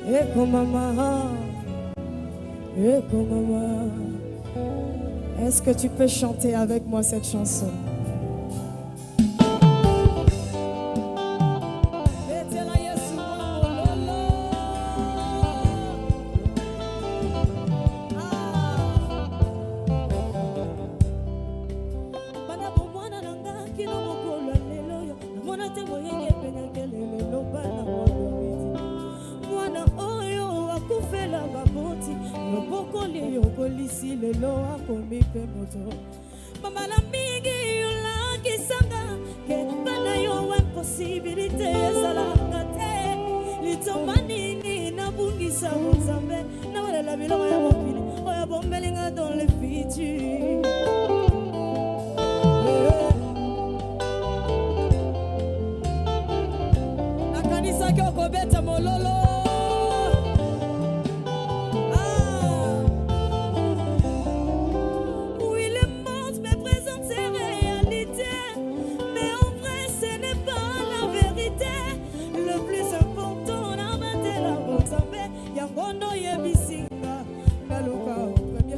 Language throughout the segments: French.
Eko mama, eko mama. Est-ce que tu peux chanter avec moi cette chanson? Mama la mingi yola kisanga ke bana yo impossibilité ezalaka te litomani ni na bungisa Nzambe na wala la biloko ya mokili oyo bombelinga dans le futur. Nakanisa ke okobeta mololo.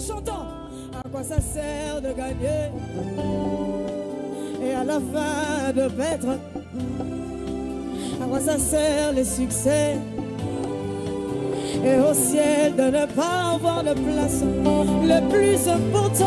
Chantons. À quoi ça sert de gagner et à la fin de perdre? À quoi ça sert le succès et au ciel de ne pas avoir de place? Le plus important